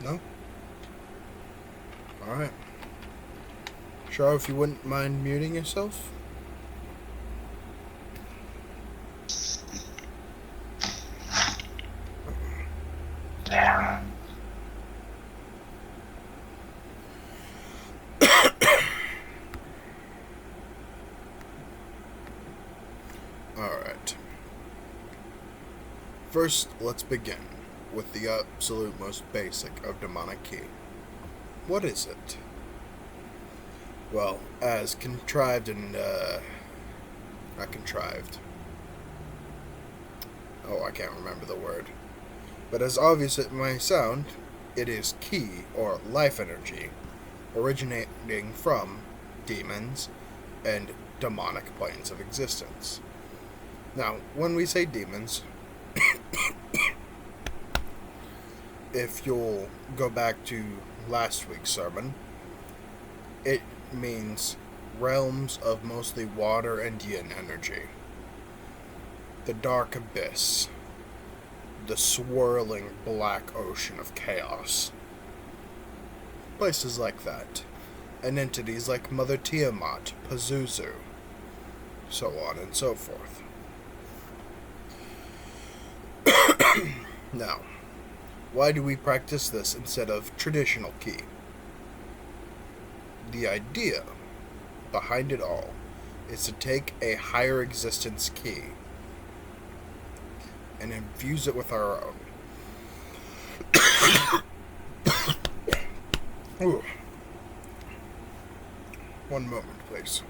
No? Alright. Char, if you wouldn't mind muting yourself. Alright. First, let's begin with the absolute most basic of demonic key. What is it? Well, as contrived and, not contrived. Oh, I can't remember the word. But as obvious as it may sound, it is ki, or life energy, originating from demons and demonic planes of existence. Now, when we say demons, if you'll go back to last week's sermon, it means realms of mostly water and yin energy. The dark abyss. The swirling black ocean of chaos. Places like that. And entities like Mother Tiamat, Pazuzu, so on and so forth. Now, why do we practice this instead of traditional ki? The idea behind it all is to take a higher existence ki and infuse it with our own. Ooh. One moment, please.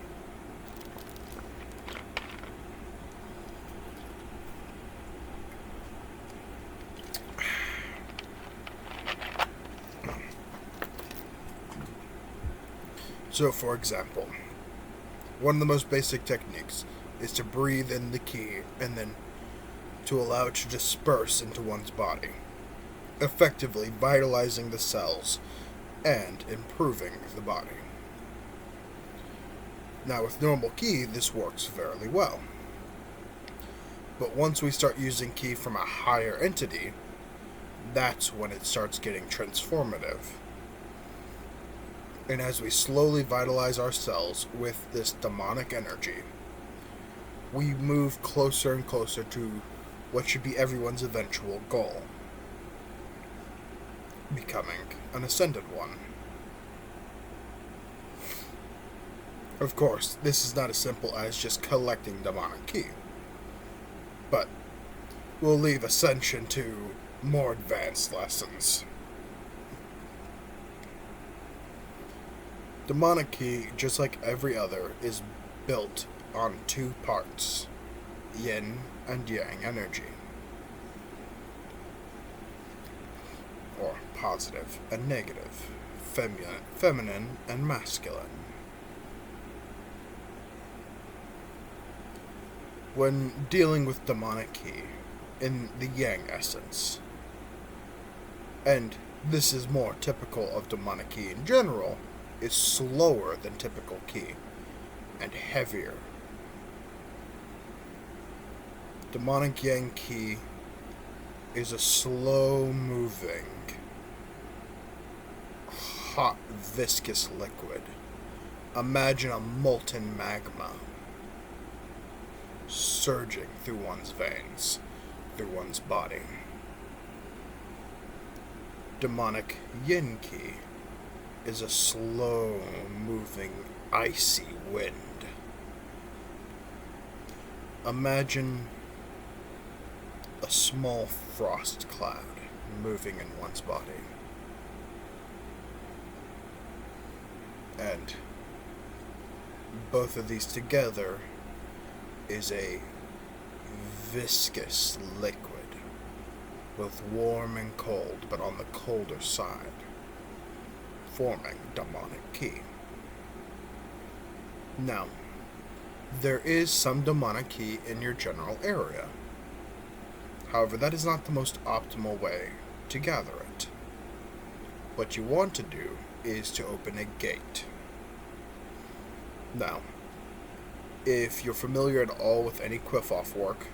So, for example, one of the most basic techniques is to breathe in the ki and then to allow it to disperse into one's body, effectively vitalizing the cells and improving the body. Now, with normal ki, this works fairly well. But once we start using ki from a higher entity, that's when it starts getting transformative. And as we slowly vitalize our cells with this demonic energy, we move closer and closer to what should be everyone's eventual goal: becoming an ascended one. Of course, this is not as simple as just collecting demonic ki, but we'll leave ascension to more advanced lessons. Demonic ki, just like every other, is built on two parts: yin and yang energy, or positive and negative, feminine and masculine. When dealing with demonic ki in the yang essence, and this is more typical of demonic ki in general, is slower than typical ki and heavier. Demonic yang ki is a slow-moving, hot, viscous liquid. Imagine a molten magma surging through one's veins, through one's body. Demonic yin ki is a slow-moving, icy wind. Imagine a small frost cloud moving in one's body. And both of these together is a viscous liquid, both warm and cold, but on the colder side, forming demonic ki. Now, there is some demonic ki in your general area. However, that is not the most optimal way to gather it. What you want to do is to open a gate. Now, if you're familiar at all with any Qlifoth work,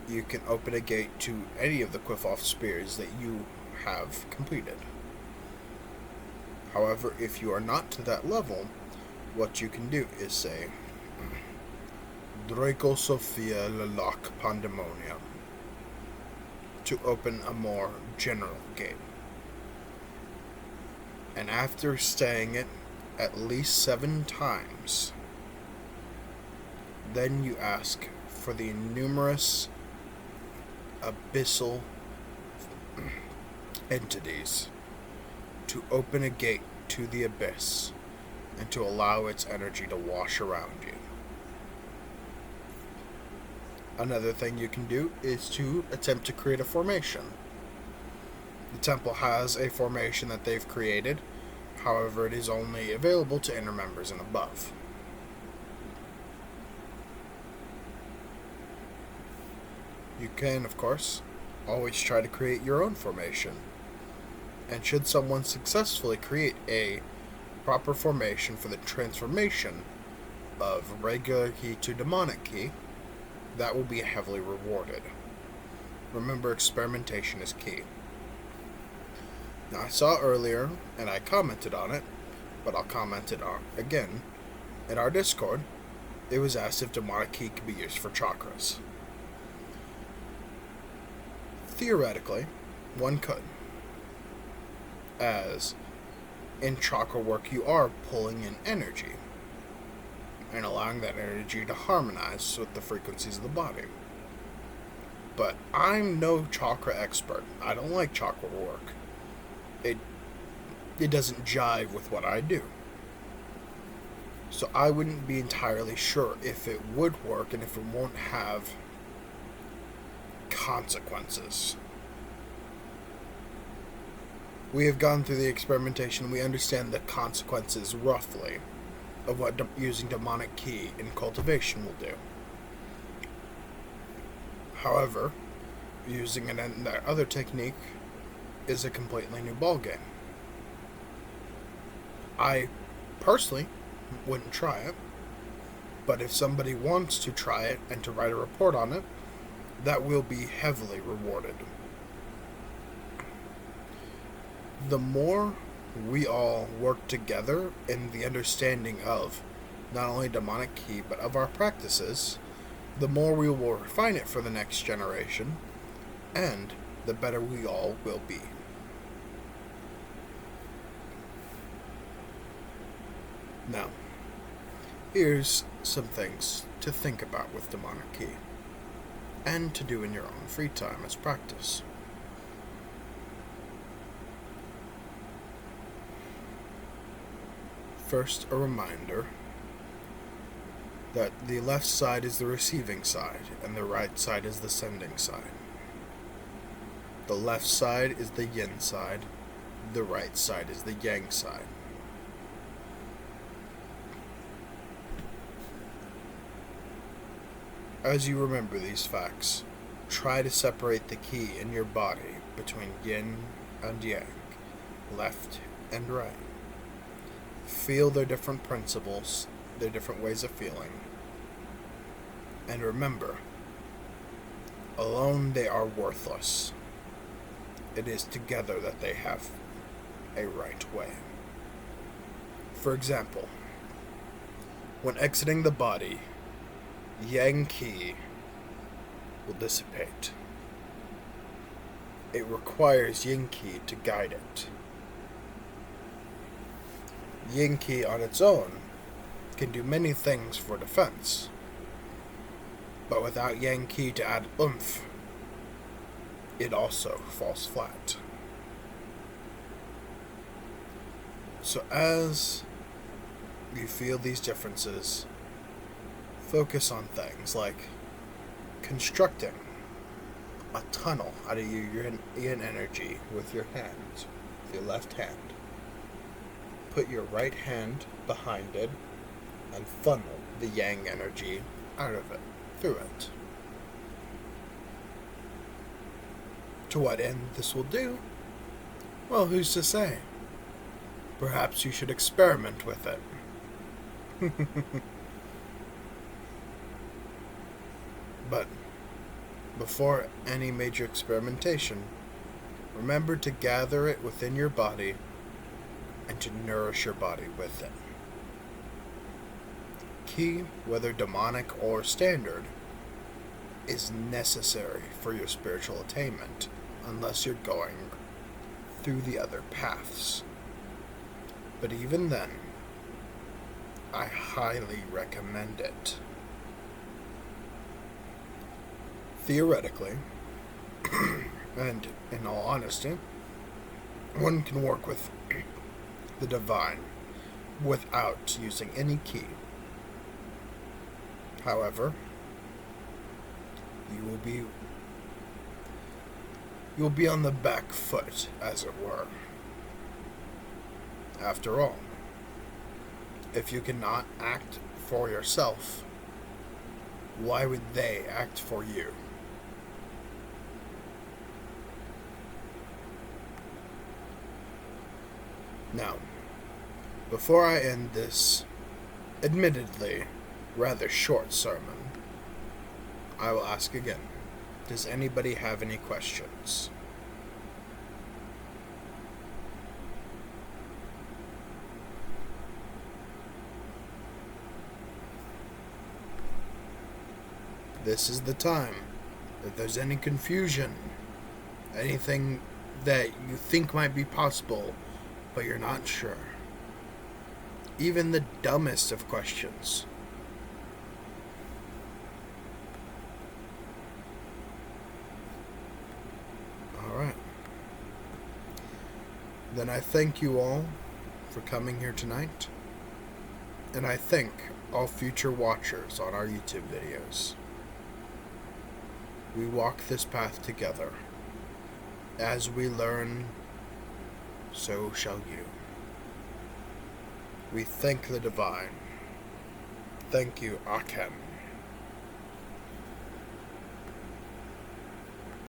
you can open a gate to any of the Qlifoth spears that you have completed. However, if you are not to that level, what you can do is say, Draco Sophia Lelok Pandemonium, to open a more general gate. And after saying it at least 7 times, then you ask for the numerous abyssal entities to open a gate to the abyss and to allow its energy to wash around you. Another thing you can do is to attempt to create a formation. The temple has a formation that they've created, however it is only available to inner members and above. You can, of course, always try to create your own formation. And should someone successfully create a proper formation for the transformation of regular ki to demonic ki, that will be heavily rewarded. Remember, experimentation is key. Now, I saw earlier, and I commented on it, but I'll comment it on again. In our Discord, it was asked if demonic ki could be used for chakras. Theoretically, one could, as in chakra work you are pulling in energy and allowing that energy to harmonize with the frequencies of the body. But I'm no chakra expert. I don't like chakra work. It doesn't jive with what I do. So I wouldn't be entirely sure if it would work and if it won't have consequences. We have gone through the experimentation. We understand the consequences roughly of what using demonic ki in cultivation will do. However, using that other technique is a completely new ballgame. I personally wouldn't try it, but if somebody wants to try it and to write a report on it, that will be heavily rewarded. The more we all work together in the understanding of not only demonic ki, but of our practices, the more we will refine it for the next generation, and the better we all will be. Now, here's some things to think about with demonic ki, and to do in your own free time as practice. First, a reminder that the left side is the receiving side, and the right side is the sending side. The left side is the yin side, the right side is the yang side. As you remember these facts, try to separate the ki in your body between yin and yang, left and right. Feel their different principles, their different ways of feeling. And remember, alone they are worthless. It is together that they have a right way. For example, when exiting the body, yang ki will dissipate. It requires yin ki to guide it. Yin ki on its own can do many things for defense, but without yang ki to add oomph, it also falls flat. So as you feel these differences, focus on things like constructing a tunnel out of your yin energy with your hand, with your left hand. Put your right hand behind it and funnel the yang energy out of it, through it. To what end this will do? Well, who's to say? Perhaps you should experiment with it. But before any major experimentation, remember to gather it within your body and to nourish your body with it. Ki, whether demonic or standard, is necessary for your spiritual attainment unless you're going through the other paths. But even then, I highly recommend it. Theoretically, and in all honesty, one can work with the divine without using any ki. However, you'll be on the back foot, as it were. After all, if you cannot act for yourself, why would they act for you? Now, before I end this, admittedly, rather short sermon, I will ask again, does anybody have any questions? This is the time. If there's any confusion, anything that you think might be possible, but you're not sure, even the dumbest of questions, alright. Then I thank you all for coming here tonight, and I thank all future watchers on our YouTube videos. We walk this path together. As we learn, so shall you. We thank the divine. Thank you, Aken.